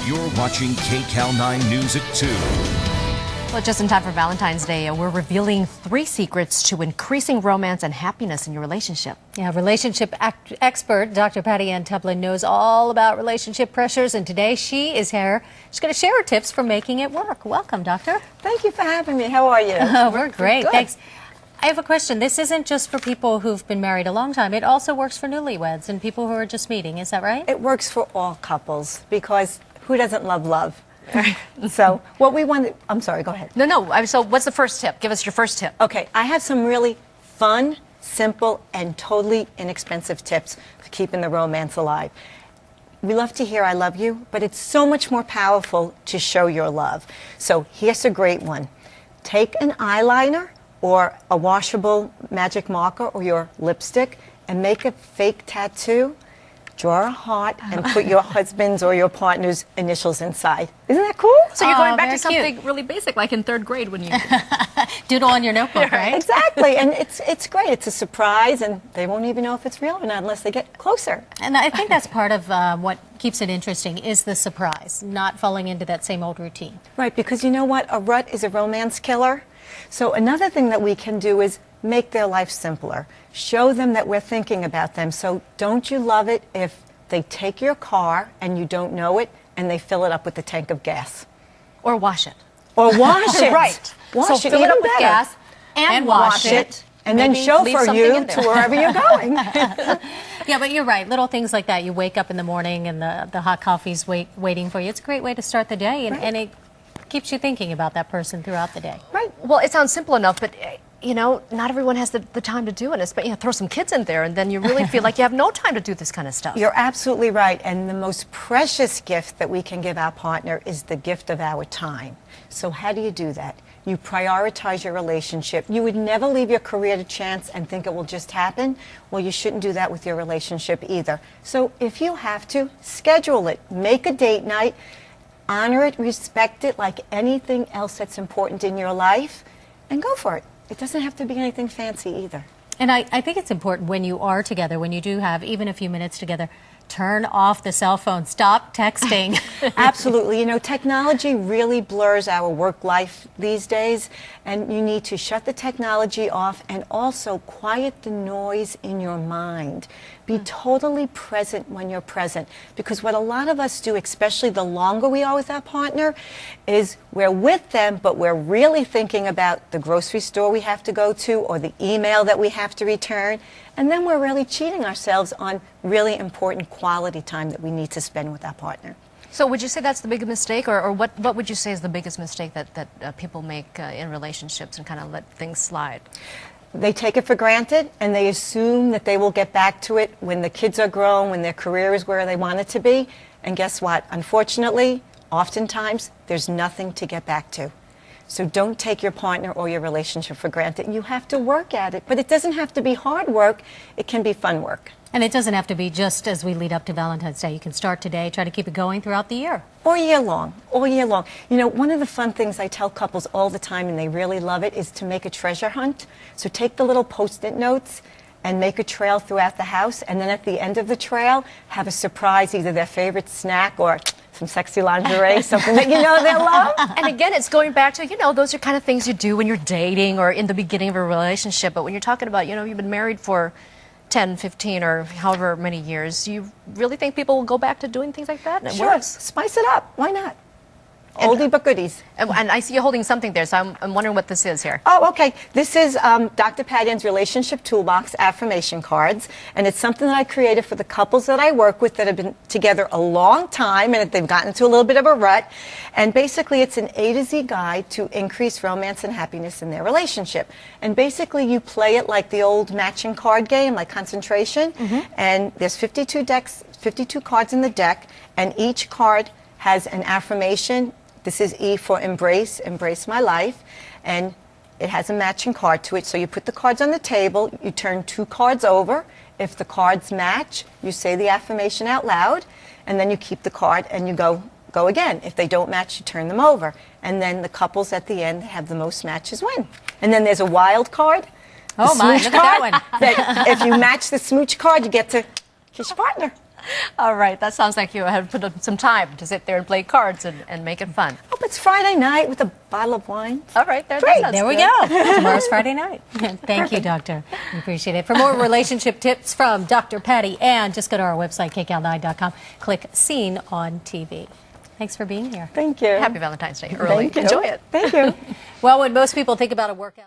You're watching KCAL-9 News at 2. Well, just in time for Valentine's Day, we're revealing 3 secrets to increasing romance and happiness in your relationship. Yeah, relationship expert Dr. Patty Ann Tuplin knows all about relationship pressures, and today she is here. She's going to share her tips for making it work. Welcome, Doctor. Thank you for having me. How are you? We're great. Good. Thanks. I have a question. This isn't just for people who've been married a long time. It also works for newlyweds and people who are just meeting. Is that right? It works for all couples because who doesn't love love? So what we want, I'm sorry, go ahead. No. So what's the first tip? Give us your first tip. Okay, I have some really fun, simple, and totally inexpensive tips for keeping the romance alive. We love to hear I love you, but it's so much more powerful to show your love. So here's a great one. Take an eyeliner or a washable magic marker or your lipstick and make a fake tattoo. Draw a heart and put your husband's or your partner's initials inside. Isn't that cool? So you're going back to very something really basic, like in 3rd grade when you... Doodle on your notebook, right? Exactly, and it's great. It's a surprise, and they won't even know if it's real or not unless they get closer. And I think that's part of what keeps it interesting is the surprise, not falling into that same old routine. Right, because you know what? A rut is a romance killer. So another thing that we can do is make their life simpler. Show them that we're thinking about them. So don't you love it if they take your car and you don't know it and they fill it up with a tank of gas? Or wash it. Or wash it. Right. Wash so it fill it up with better. gas and wash it. And then Maybe leave chauffeur something you in there. to wherever you're going. Yeah, but you're right. Little things like that. You wake up in the morning and the hot coffee's waiting for you. It's a great way to start the day, and it keeps you thinking about that person throughout the day. Right. Well, it sounds simple enough, but... you know, not everyone has the time to do it. But throw some kids in there, and then you really feel like you have no time to do this kind of stuff. You're absolutely right. And the most precious gift that we can give our partner is the gift of our time. So how do you do that? You prioritize your relationship. You would never leave your career to chance and think it will just happen. Well, you shouldn't do that with your relationship either. So if you have to, schedule it. Make a date night. Honor it, respect it like anything else that's important in your life, and go for it. It doesn't have to be anything fancy either. And I think it's important when you are together, when you do have even a few minutes together, turn off the cell phone. Stop texting. Absolutely. You know, technology really blurs our work life these days, and you need to shut the technology off and also quiet the noise in your mind. Be totally present when you're present, because what a lot of us do, especially the longer we are with our partner, is we're with them, but we're really thinking about the grocery store we have to go to or the email that we have to return, and then we're really cheating ourselves on really important quality time that we need to spend with our partner. So would you say that's the biggest mistake, or what would you say is the biggest mistake that people make in relationships and kind of let things slide? They take it for granted, and they assume that they will get back to it when the kids are grown, when their career is where they want it to be. And guess what? Unfortunately, oftentimes, there's nothing to get back to. So don't take your partner or your relationship for granted. You have to work at it, but it doesn't have to be hard work. It can be fun work. And it doesn't have to be just as we lead up to Valentine's Day. You can start today, try to keep it going throughout the year. All year long, all year long. You know, one of the fun things I tell couples all the time, and they really love it, is to make a treasure hunt. So take the little Post-it notes and make a trail throughout the house, and then at the end of the trail, have a surprise, either their favorite snack or some sexy lingerie, something that you know they'll love. And again, it's going back to, those are kind of things you do when you're dating or in the beginning of a relationship. But when you're talking about, you've been married for 10, 15, or however many years, you really think people will go back to doing things like that? And it works. Spice it up. Why not? Oldie but goodies. And I see you holding something there, so I'm wondering what this is here. Oh, okay. This is Dr. Patty Ann's Relationship Toolbox affirmation cards, and it's something that I created for the couples that I work with that have been together a long time, and they've gotten into a little bit of a rut. And basically, it's an A to Z guide to increase romance and happiness in their relationship. And basically, you play it like the old matching card game, like concentration. And there's 52 decks, 52 cards in the deck, and each card has an affirmation. This is E for embrace, embrace my life, and it has a matching card to it. So you put the cards on the table, you turn 2 cards over. If the cards match, you say the affirmation out loud, and then you keep the card and you go again. If they don't match, you turn them over. And then the couples at the end have the most matches win. And then there's a wild card. Oh my, look at that one. That if you match the smooch card, you get to kiss your partner. All right, that sounds like you have put up some time to sit there and play cards and make it fun. Oh, it's Friday night with a bottle of wine. All right, there, Great. that sounds There we good. go. Tomorrow's Friday night. Thank you, Doctor. We appreciate it. For more relationship tips from Dr. Patty Ann, just go to our website, KCAL9.com. Click Seen on TV. Thanks for being here. Thank you. Happy Valentine's Day early. Thank you. Enjoy it. Thank you. Well, when most people think about a workout...